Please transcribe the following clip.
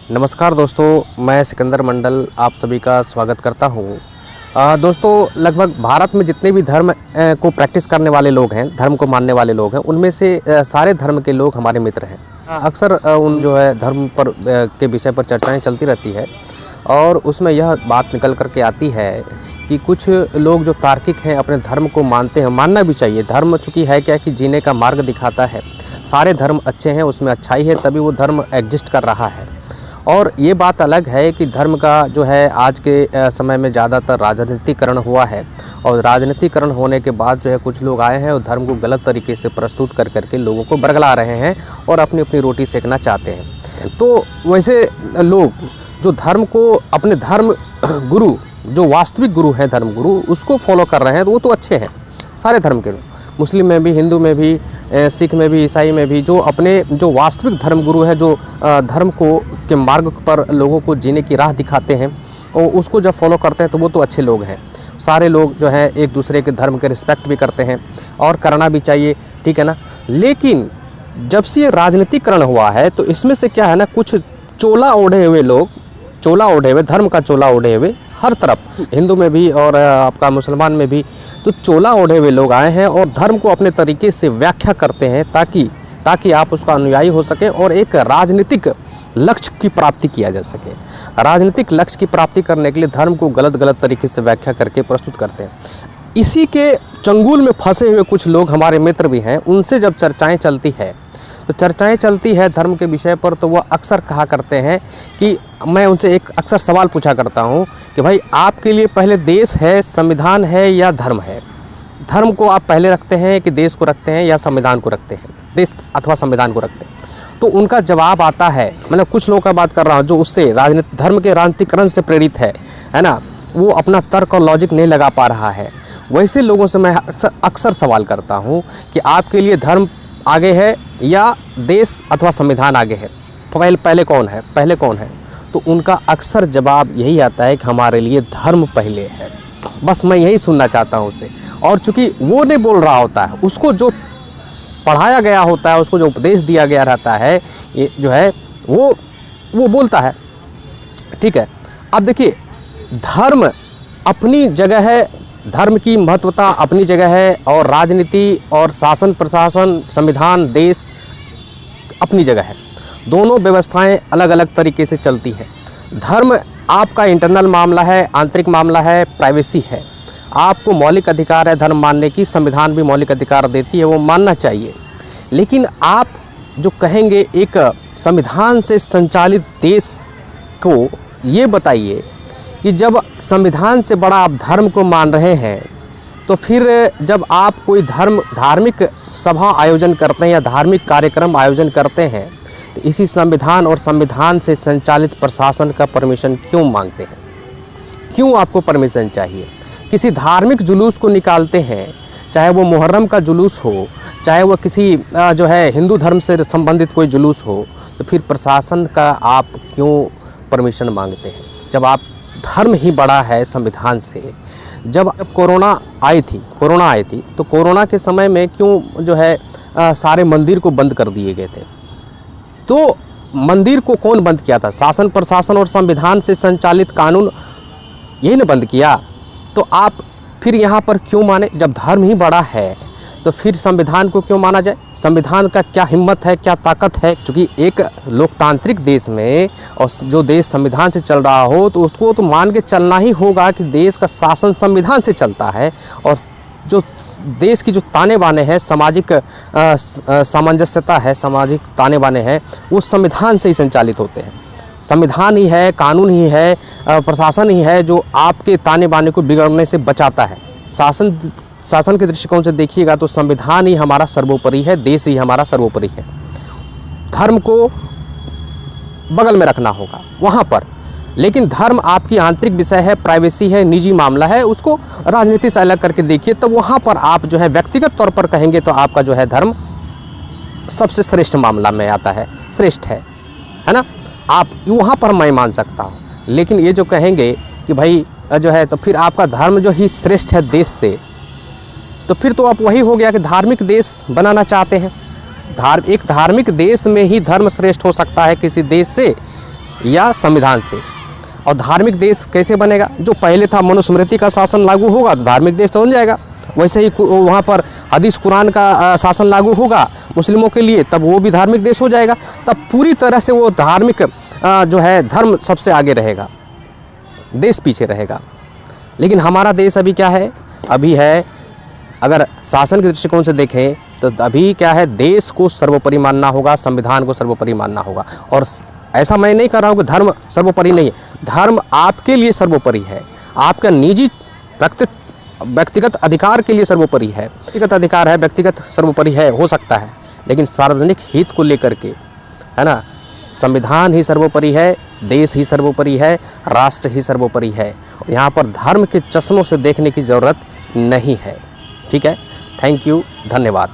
नमस्कार दोस्तों, मैं सिकंदर मंडल आप सभी का स्वागत करता हूँ। दोस्तों, लगभग भारत में जितने भी धर्म को प्रैक्टिस करने वाले लोग हैं, धर्म को मानने वाले लोग हैं, उनमें से सारे धर्म के लोग हमारे मित्र हैं। अक्सर उन जो है धर्म पर के विषय पर चर्चाएं चलती रहती है और उसमें यह बात निकल कर के आती है कि कुछ लोग जो तार्किक हैं अपने धर्म को मानते हैं, मानना भी चाहिए। धर्म चूँकि है क्या कि जीने का मार्ग दिखाता है। सारे धर्म अच्छे हैं, उसमें अच्छाई है, तभी वो धर्म एग्जिस्ट कर रहा है। और ये बात अलग है कि धर्म का जो है आज के समय में ज़्यादातर राजनीतिकरण हुआ है और राजनीतिकरण होने के बाद जो है कुछ लोग आए हैं और धर्म को गलत तरीके से प्रस्तुत कर करके लोगों को बरगला रहे हैं और अपनी अपनी रोटी सेकना चाहते हैं। तो वैसे लोग जो धर्म को अपने धर्म गुरु, जो वास्तविक गुरु हैं धर्म गुरु, उसको फॉलो कर रहे हैं तो वो तो अच्छे हैं। सारे धर्म के लोग, मुस्लिम में भी, हिंदू में भी, सिख में भी, ईसाई में भी, जो अपने जो वास्तविक धर्म गुरु हैं, जो धर्म को के मार्ग पर लोगों को जीने की राह दिखाते हैं और उसको जब फॉलो करते हैं तो वो तो अच्छे लोग हैं। सारे लोग जो है एक दूसरे के धर्म के रिस्पेक्ट भी करते हैं और करना भी चाहिए, ठीक है ना। लेकिन जब से ये राजनीतिकरण हुआ है तो इसमें से क्या है ना, कुछ चोला ओढ़े हुए लोग, चोला ओढ़े हुए, धर्म का चोला ओढ़े हुए, हर तरफ हिंदू में भी और आपका मुसलमान में भी, तो चोला ओढ़े हुए लोग आए हैं और धर्म को अपने तरीके से व्याख्या करते हैं ताकि आप उसका अनुयायी हो सके और एक राजनीतिक लक्ष्य की प्राप्ति किया जा सके। राजनीतिक लक्ष्य की प्राप्ति करने के लिए धर्म को गलत तरीके से व्याख्या करके प्रस्तुत करते हैं। इसी के चंगुल में फंसे हुए कुछ लोग हमारे मित्र भी हैं। उनसे जब चर्चाएँ चलती है तो चर्चाएं चलती है धर्म के विषय पर, तो वह अक्सर कहा करते हैं कि मैं उनसे एक अक्सर सवाल पूछा करता हूं कि भाई आपके लिए पहले देश है, संविधान है या धर्म है? धर्म को आप पहले रखते हैं कि देश को रखते हैं या संविधान को रखते हैं, देश अथवा संविधान को रखते हैं? तो उनका जवाब आता है, मतलब कुछ लोगों का बात कर रहा हूँ जो उससे राजनीति धर्म के राजनीतिकरण से प्रेरित है ना, वो अपना तर्क और लॉजिक नहीं लगा पा रहा है। वैसे लोगों से मैं अक्सर सवाल करता हूँ कि आपके लिए धर्म आगे है या देश अथवा संविधान आगे है? पहले कौन है? तो उनका अक्सर जवाब यही आता है कि हमारे लिए धर्म पहले है। बस मैं यही सुनना चाहता हूँ उसे। और चूंकि वो नहीं बोल रहा होता है, उसको जो पढ़ाया गया होता है, उसको जो उपदेश दिया गया रहता है, ये जो है वो बोलता है, ठीक है। अब देखिए, धर्म अपनी जगह है, धर्म की महत्वता अपनी जगह है और राजनीति और शासन प्रशासन, संविधान, देश अपनी जगह है। दोनों व्यवस्थाएं अलग अलग तरीके से चलती हैं। धर्म आपका इंटरनल मामला है, आंतरिक मामला है, प्राइवेसी है। आपको मौलिक अधिकार है धर्म मानने की, संविधान भी मौलिक अधिकार देती है, वो मानना चाहिए। लेकिन आप जो कहेंगे एक संविधान से संचालित देश को, ये बताइए कि जब संविधान से बड़ा आप धर्म को मान रहे हैं तो फिर जब आप कोई धार्मिक सभा आयोजन करते हैं या धार्मिक कार्यक्रम आयोजन करते हैं तो इसी संविधान और संविधान से संचालित प्रशासन का परमिशन क्यों मांगते हैं? क्यों आपको परमिशन चाहिए? किसी धार्मिक जुलूस को निकालते हैं, चाहे वो मुहर्रम का जुलूस हो, चाहे वो किसी जो है हिंदू धर्म से संबंधित कोई जुलूस हो, तो फिर प्रशासन का आप क्यों परमिशन मांगते हैं? जब आप धर्म ही बड़ा है संविधान से। जब कोरोना आई थी तो कोरोना के समय में क्यों जो है सारे मंदिर को बंद कर दिए गए थे? तो मंदिर को कौन बंद किया था? शासन प्रशासन और संविधान से संचालित कानून यही ने बंद किया। तो आप फिर यहाँ पर क्यों माने? जब धर्म ही बड़ा है तो फिर संविधान को क्यों माना जाए? संविधान का क्या हिम्मत है, क्या ताकत है? क्योंकि एक लोकतांत्रिक देश में और जो देश संविधान से चल रहा हो तो उसको तो मान के चलना ही होगा कि देश का शासन संविधान से चलता है और जो देश की जो ताने बाने हैं, सामाजिक सामंजस्यता है, सामाजिक ताने बाने हैं, वो संविधान से ही संचालित होते हैं। संविधान ही है, कानून ही है, प्रशासन ही है जो आपके ताने बाने को बिगड़ने से बचाता है। शासन के दृष्टिकोण से देखिएगा तो संविधान ही हमारा सर्वोपरि है, देश ही हमारा सर्वोपरि है। धर्म को बगल में रखना होगा वहाँ पर, लेकिन धर्म आपकी आंतरिक विषय है, प्राइवेसी है, निजी मामला है, उसको राजनीति से अलग करके देखिए। तो वहाँ पर आप जो है व्यक्तिगत तौर पर कहेंगे तो आपका जो है धर्म सबसे श्रेष्ठ मामला में आता है, श्रेष्ठ है ना। आप वहाँ पर मैं मान सकता हूँ। लेकिन ये जो कहेंगे कि भाई जो है तो फिर आपका धर्म जो ही श्रेष्ठ है देश से, तो फिर तो आप वही हो गया कि धार्मिक देश बनाना चाहते हैं। एक धार्मिक देश में ही धर्म श्रेष्ठ हो सकता है किसी देश से, या संविधान से। और धार्मिक देश कैसे बनेगा? जो पहले था मनुस्मृति का शासन लागू होगा तो धार्मिक देश तो बन जाएगा। वैसे ही वहाँ पर हदीस कुरान का शासन लागू होगा मुस्लिमों के लिए, तब वो भी धार्मिक देश हो जाएगा। तब पूरी तरह से वो धार्मिक जो है धर्म सबसे आगे रहेगा, देश पीछे रहेगा। लेकिन हमारा देश अभी क्या है? अभी है, अगर शासन के दृष्टिकोण से देखें तो अभी क्या है, देश को सर्वोपरि मानना होगा, संविधान को सर्वोपरि मानना होगा। और ऐसा मैं नहीं कर रहा हूँ कि धर्म सर्वोपरि नहीं है। धर्म आपके लिए सर्वोपरि है, आपका निजी व्यक्तिगत अधिकार के लिए सर्वोपरि है। व्यक्तिगत अधिकार है, व्यक्तिगत सर्वोपरि है, हो सकता है, लेकिन सार्वजनिक हित को लेकर के, है ना, संविधान ही सर्वोपरि है, देश ही सर्वोपरि है, राष्ट्र ही सर्वोपरि है। यहाँ पर धर्म के चश्मों से देखने की ज़रूरत नहीं है। ठीक है, थैंक यू, धन्यवाद।